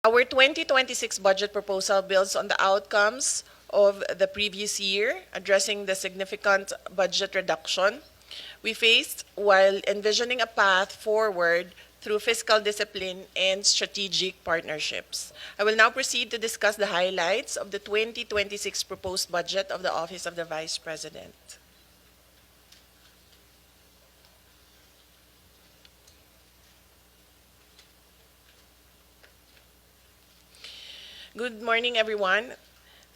Our 2026 budget proposal builds on the outcomes of the previous year, addressing the significant budget reduction we faced while envisioning a path forward through fiscal discipline and strategic partnerships. I will now proceed to discuss the highlights of the 2026 proposed budget of the Office of the Vice President. Good morning, everyone.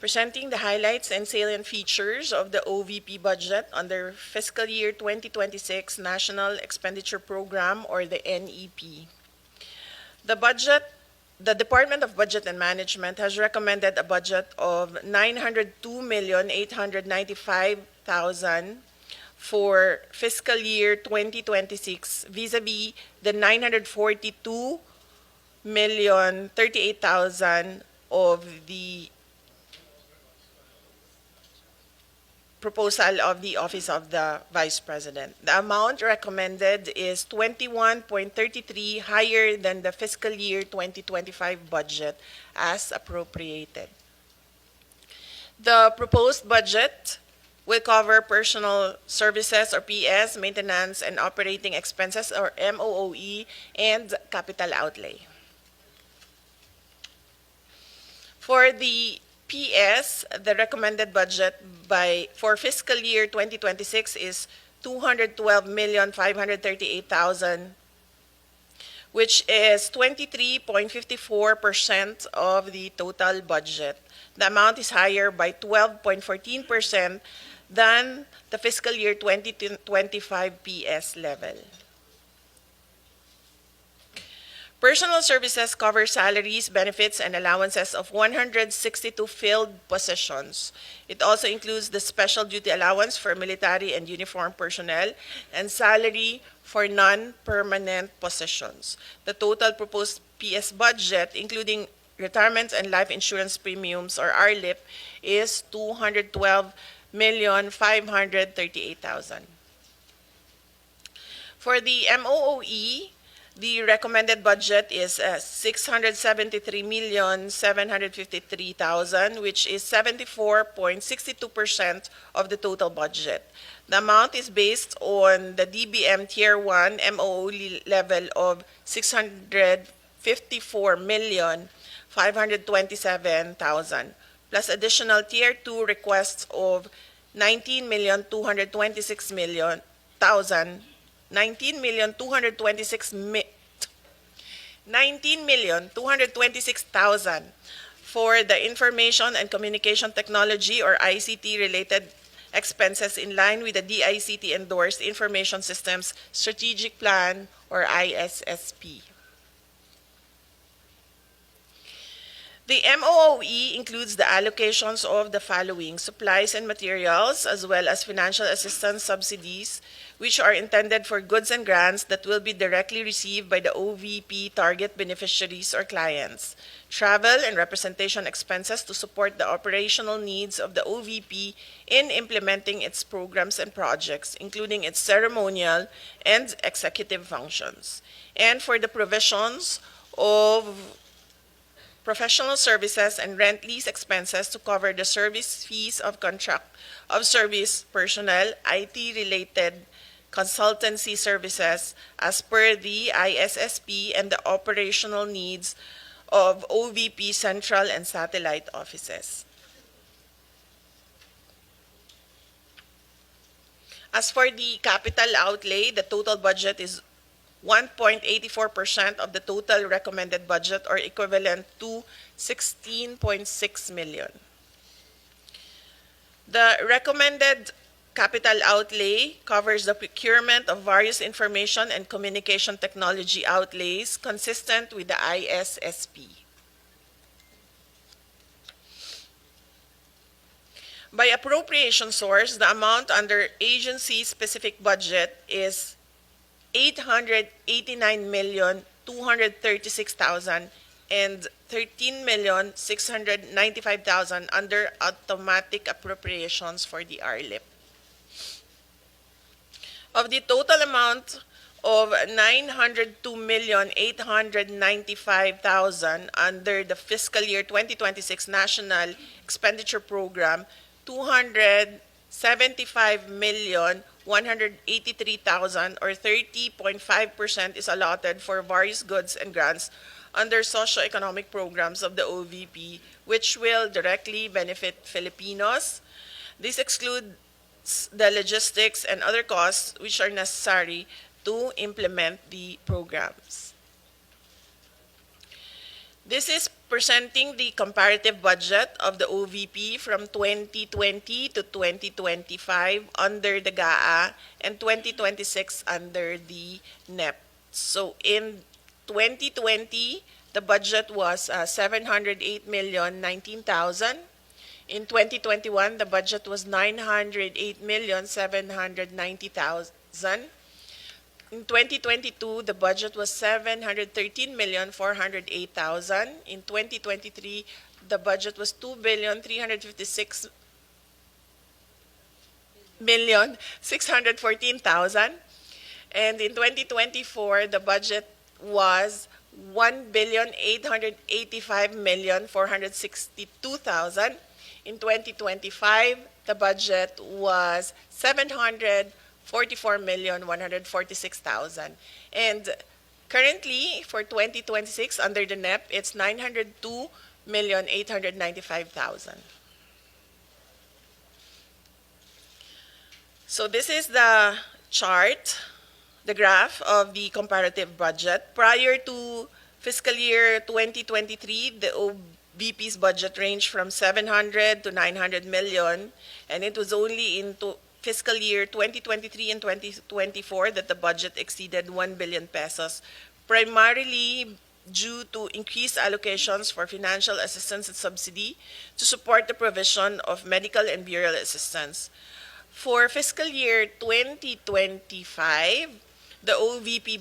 Presenting the highlights and salient features of the OVP budget under fiscal year 2026 National Expenditure Program, or the NEP. The Department of Budget and Management has recommended a budget of 902,895,000 for fiscal year 2026 vis-a-vis the 942,038,000 of the proposal of the Office of the Vice President. The amount recommended is 21.33 higher than the fiscal year 2025 budget as appropriated. The proposed budget will cover personal services or PS, maintenance and operating expenses or MOOE, and capital outlay. For the PS, the recommended budget for fiscal year 2026 is 212,538,000, which is 23.54% of the total budget. The amount is higher by 12.14% than the fiscal year 2025 PS level. Personal services cover salaries, benefits, and allowances of 162 filled positions. It also includes the special duty allowance for military and uniformed personnel and salary for non-permanent positions. The total proposed PS budget, including retirement and life insurance premiums, or RLIP, is 212,538,000. For the MOOE, the recommended budget is 673,753,000, which is 74.62% of the total budget. The amount is based on the DBM Tier 1 MOOE level of 654,527,000, plus additional Tier 2 requests of 19,226,000 for the information and communication technology or ICT related expenses in line with the DICT endorsed Information Systems Strategic Plan, or ISSP. The MOOE includes the allocations of the following: supplies and materials, as well as financial assistance subsidies, which are intended for goods and grants that will be directly received by the OVP target beneficiaries or clients. Travel and representation expenses to support the operational needs of the OVP in implementing its programs and projects, including its ceremonial and executive functions. And for the provisions of professional services and rent lease expenses to cover the service fees of contract of service personnel, IT-related consultancy services as per the ISSP, and the operational needs of OVP central and satellite offices. As for the capital outlay, the total budget is 1.84% of the total recommended budget, or equivalent to 16.6 million. The recommended capital outlay covers the procurement of various information and communication technology outlays consistent with the ISSP. By appropriation source, the amount under agency-specific budget is 889,236,000 and 13,695,000 under automatic appropriations for the RLIP. Of the total amount of 902,895,000 under the fiscal year 2026 National Expenditure Program, 275,183,000 or 30.5% is allotted for various goods and grants under socio-economic programs of the OVP, which will directly benefit Filipinos. This excludes the logistics and other costs which are necessary to implement the programs. This is presenting the comparative budget of the OVP from 2020 to 2025 under the GAA and 2026 under the NEP. So in 2020, the budget was 708,019,000. In 2021, the budget was 908,790,000. In 2022, the budget was 713,408,000. In 2023, the budget was 2,356,614,000. And in 2024, the budget was 1,885,462,000. In 2025, the budget was 744,146,000. And currently, for 2026, under the NEP, it's 902,895,000. So this is the chart, the graph of the comparative budget. Prior to fiscal year 2023, the OVP's budget ranged from 700 to 900 million, and it was only in fiscal year 2023 and 2024 that the budget exceeded 1 billion pesos, primarily due to increased allocations for financial assistance and subsidy to support the provision of medical and burial assistance. For fiscal year 2025, the OVP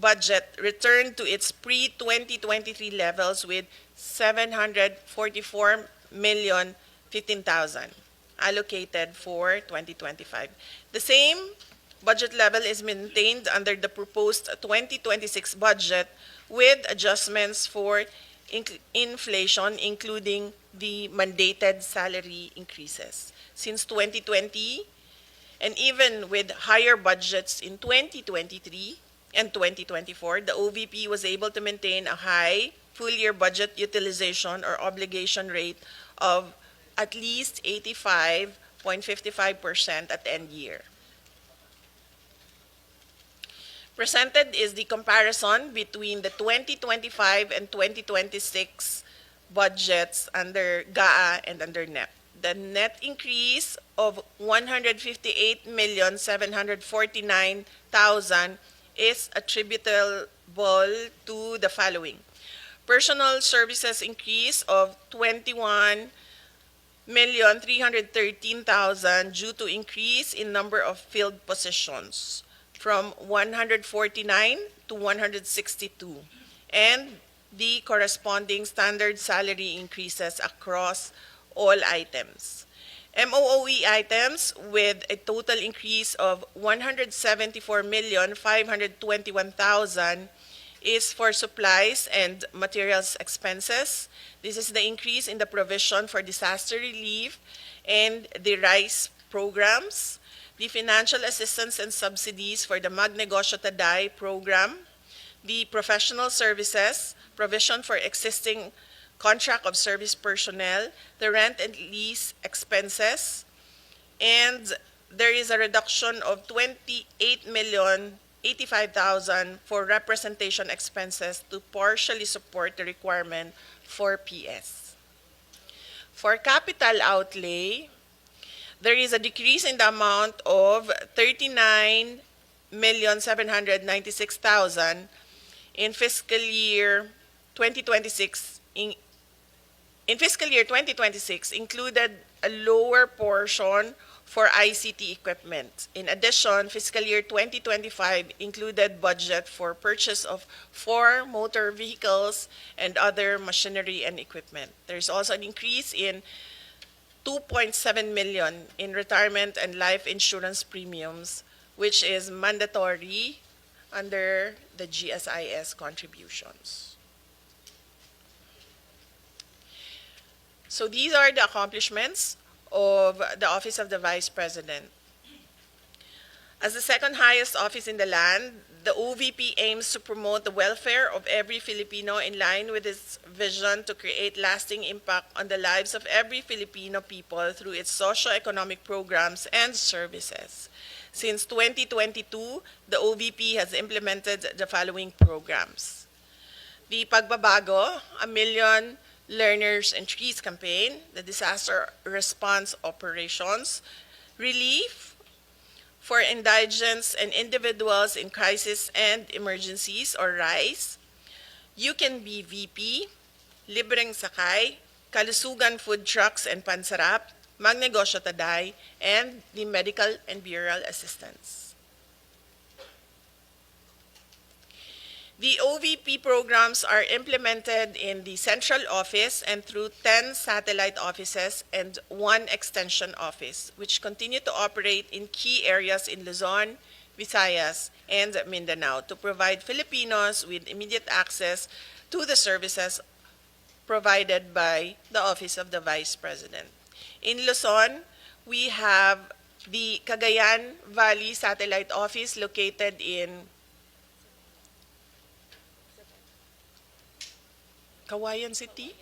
budget returned to its pre-2023 levels with 744,015,000 allocated for 2025. The same budget level is maintained under the proposed 2026 budget with adjustments for inflation, including the mandated salary increases. Since 2020, and even with higher budgets in 2023 and 2024, the OVP was able to maintain a high full-year budget utilization or obligation rate of at least 85.55% at end year. Presented is the comparison between the 2025 and 2026 budgets under GAA and under NEP. The net increase of 158,749,000 is attributable to the following: personal services increase of 21,313,000 due to increase in number of field positions from 149 to 162, and the corresponding standard salary increases across all items. MOOE items with a total increase of 174,521,000 is for supplies and materials expenses. This is the increase in the provision for disaster relief and the rice programs, the financial assistance and subsidies for the Magnegosyo Taday program, the professional services, provision for existing contract of service personnel, the rent and lease expenses, and there is a reduction of 28,085,000 for representation expenses to partially support the requirement for PS. For capital outlay, there is a decrease in the amount of 39,796,000 in fiscal year 2026. In fiscal year 2026, included a lower portion for ICT equipment. In addition, fiscal year 2025 included budget for purchase of 4 motor vehicles and other machinery and equipment. There's also an increase in 2.7 million in retirement and life insurance premiums which is mandatory under the GSIS contributions. So these are the accomplishments of the Office of the Vice President. As the second highest office in the land, the OVP aims to promote the welfare of every Filipino in line with its vision to create lasting impact on the lives of every Filipino people through its socio-economic programs and services. Since 2022, the OVP has implemented the following programs: the Pagbabago, a Million Learners and Trees campaign, the Disaster Response Operations, Relief for Indigents and Individuals in Crisis and Emergencies, or RICE, You Can Be VP, Libreng Sakay, Kalusugan Food Trucks and Pansarap, Magnegosyo Taday, and the Medical and Burial Assistance. The OVP programs are implemented in the central office and through 10 satellite offices and 1 extension office, which continue to operate in key areas in Luzon, Visayas, and Mindanao to provide Filipinos with immediate access to the services provided by the Office of the Vice President. In Luzon, we have the Cagayan Valley Satellite Office located in Kawayan City,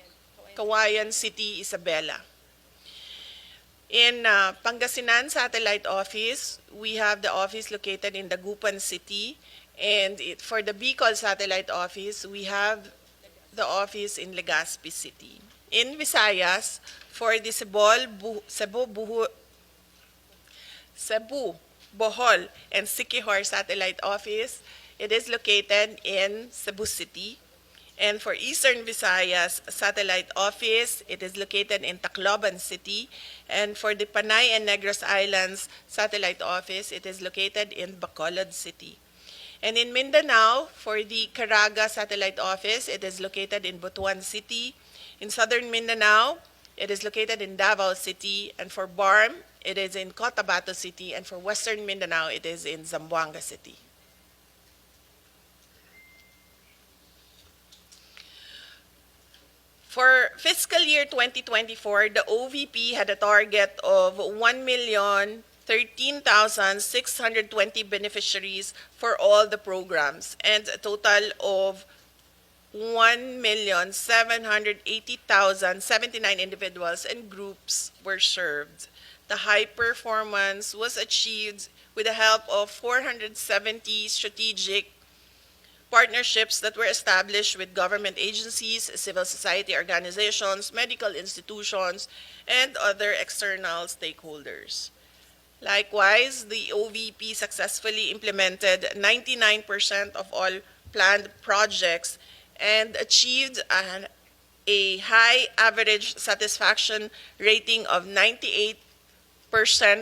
Isabela. In Pangasinan Satellite Office, we have the office located in Dagupan City, and for the Bicol Satellite Office, we have the office in Legazpi City. In Visayas, for the Cebu, Bohol, and Siquijor Satellite Office, it is located in Cebu City. And for Eastern Visayas Satellite Office, it is located in Tacloban City. And for the Panay and Negros Islands Satellite Office, it is located in Bacolod City. And in Mindanao, for the Caraga Satellite Office, it is located in Butuan City. In Southern Mindanao, it is located in Davao City. And for BARM, it is in Cotabato City. And for Western Mindanao, it is in Zamboanga City. For fiscal year 2024, the OVP had a target of 1,013,620 beneficiaries for all the programs, and a total of 1,780,079 individuals and groups were served. The high performance was achieved with the help of 470 strategic partnerships that were established with government agencies, civil society organizations, medical institutions, and other external stakeholders. Likewise, the OVP successfully implemented 99% of all planned projects and achieved a high average satisfaction rating of 98%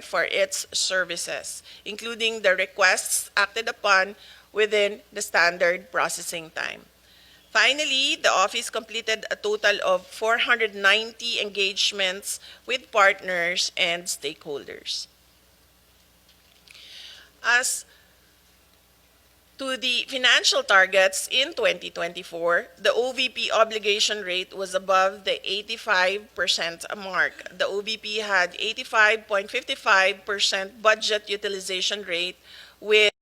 for its services, including the requests acted upon within the standard processing time. Finally, the office completed a total of 490 engagements with partners and stakeholders. As to the financial targets in 2024, the OVP obligation rate was above the 85% mark. The OVP had 85.55% budget utilization rate with